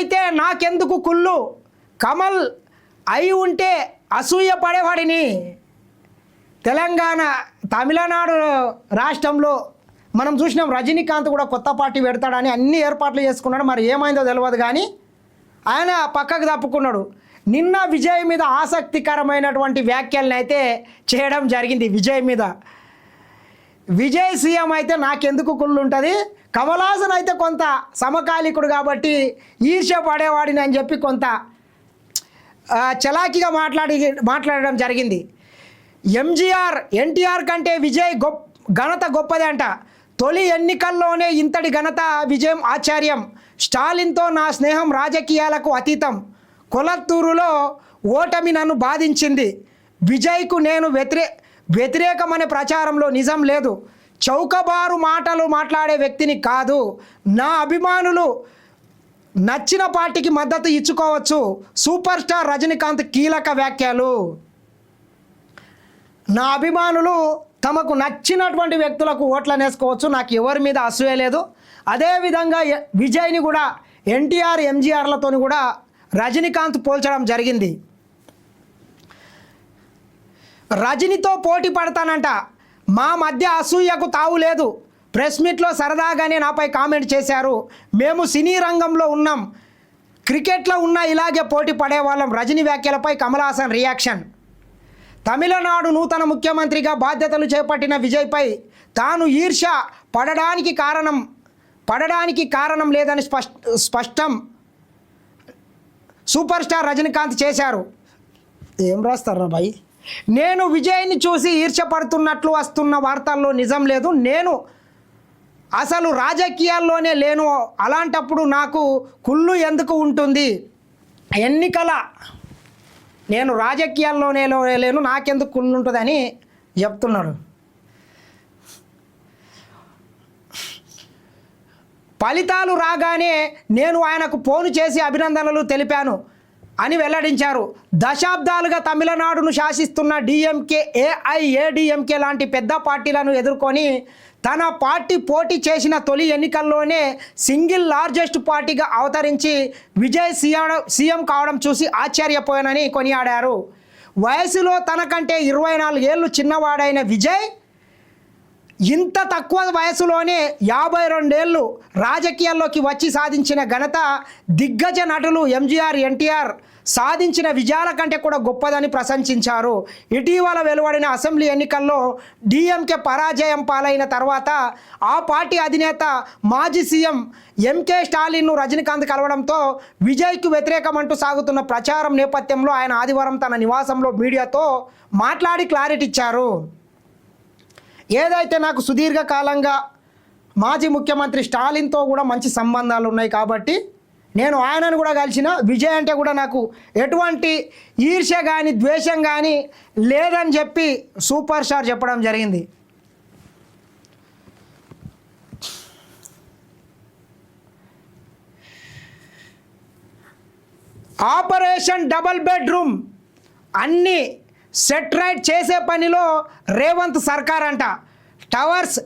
అయితే నాకెందుకు కుళ్ళు, కమల్ అయి ఉంటే అసూయ పడేవాడిని. తెలంగాణ తమిళనాడు రాష్ట్రంలో మనం చూసినాం, రజనీకాంత్ కూడా కొత్త పార్టీ పెడతాడని అన్ని ఏర్పాట్లు చేసుకున్నాడు. మరి ఏమైందో తెలియదు కానీ ఆయన పక్కకు తప్పుకున్నాడు. నిన్న విజయ్ మీద ఆసక్తికరమైనటువంటి వ్యాఖ్యలను అయితే చేయడం జరిగింది. విజయ్ మీద విజయ్ సీఎం అయితే నాకెందుకు కుళ్ళు ఉంటుంది, కమల్ హాసన్ అయితే కొంత సమకాలికుడు కాబట్టి ఈర్ష్య పడేవాడిని అని చెప్పి కొంత చలాకీగా మాట్లాడడం జరిగింది. ఎన్టీఆర్ కంటే విజయ్ ఘనత గొప్పది అంట. తొలి ఎన్నికల్లోనే ఇంతటి ఘనత విజయం ఆశ్చర్యం. స్టాలిన్తో నా స్నేహం రాజకీయాలకు అతీతం. కొలత్తూరులో ఓటమి నన్ను బాధించింది. విజయ్కు నేను వ్యతిరేకమనే ప్రచారంలో నిజం లేదు. చౌకబారు మాటలు మాట్లాడే వ్యక్తిని కాదు. నా అభిమానులు నచ్చిన పార్టీకి మద్దతు ఇచ్చుకోవచ్చు. సూపర్ స్టార్ రజనీకాంత్ కీలక వ్యాఖ్యలు. నా అభిమానులు తమకు నచ్చినటువంటి వ్యక్తులకు ఓట్లను వేసుకోవచ్చు, నాకు ఎవరి మీద అసూయ లేదు. అదేవిధంగా విజయ్ని కూడా ఎన్టీఆర్ ఎంజీఆర్లతో కూడా రజనీకాంత్ పోల్చడం జరిగింది. రజనీతో పోటీ పడతానంట, మా మధ్య అసూయకు తావు లేదు. ప్రెస్ మీట్లో సరదాగానే నాపై కామెంట్ చేశారు. మేము సినీ రంగంలో ఉన్నాం, క్రికెట్లో ఉన్న ఇలాగే పోటీ పడేవాళ్ళం. రజనీ వ్యాఖ్యలపై కమల్ హాసన్ రియాక్షన్. తమిళనాడు నూతన ముఖ్యమంత్రిగా బాధ్యతలు చేపట్టిన విజయ్పై తాను ఈర్ష్య పడడానికి కారణం లేదని స్పష్టం సూపర్ స్టార్ రజనీకాంత్ చేశారు. ఏం రాస్తారా భాయ్? నేను విజయ్ని చూసి ఈర్ష్యపడుతున్నట్లు వస్తున్న వార్తల్లో నిజం లేదు. నేను అసలు రాజకీయాల్లోనే లేను. అలాంటప్పుడు నాకు కుళ్ళు ఎందుకు ఉంటుంది? నేను రాజకీయాల్లోనే లేను, నాకెందుకు కుళ్ళు ఉంటుందని చెప్తున్నాడు. ఫలితాలు రాగానే నేను ఆయనకు ఫోన్ చేసి అభినందనలు తెలిపాను అని వెల్లడించారు. దశాబ్దాలుగా తమిళనాడును శాసిస్తున్న డిఎంకే, ఏఐఏడిఎంకే లాంటి పెద్ద పార్టీలను ఎదుర్కొని తన పార్టీ పోటీ చేసిన తొలి ఎన్నికల్లోనే సింగిల్ లార్జెస్ట్ పార్టీగా అవతరించి విజయ్ సీఎం కావడం చూసి ఆశ్చర్యపోయానని కొనియాడారు. వయసులో తనకంటే 24 ఏళ్ళు చిన్నవాడైన విజయ్ ఇంత తక్కువ వయసులోనే 52 ఏళ్ళు రాజకీయాల్లోకి వచ్చి సాధించిన ఘనత దిగ్గజ నటులు ఎంజీఆర్, ఎన్టీఆర్ సాధించిన విజయాల కంటే కూడా గొప్పదని ప్రశంసించారు. ఇటీవల వెలువడిన అసెంబ్లీ ఎన్నికల్లో డిఎంకే పరాజయం పాలైన తర్వాత ఆ పార్టీ అధినేత మాజీ సీఎం ఎంకే స్టాలిన్ను రజనీకాంత్ కలవడంతో విజయ్కు వ్యతిరేకమంటూ సాగుతున్న ప్రచారం నేపథ్యంలో ఆయన ఆదివారం తన నివాసంలో మీడియాతో మాట్లాడి క్లారిటీ ఇచ్చారు. ఏదైతే నాకు సుదీర్ఘకాలంగా మాజీ ముఖ్యమంత్రి స్టాలిన్తో కూడా మంచి సంబంధాలు ఉన్నాయి కాబట్టి నేను ఆయనను కూడా కలిసిన. విజయ్ అంటే కూడా నాకు ఎటువంటి ఈర్ష్య కానీ ద్వేషం కానీ లేదని చెప్పి సూపర్ స్టార్ చెప్పడం జరిగింది. ఆపరేషన్ డబల్ బెడ్రూమ్ అన్ని సెట్ రైట్ చేసే పనిలో రేవంత్ సర్కార్ అంట. టవర్స్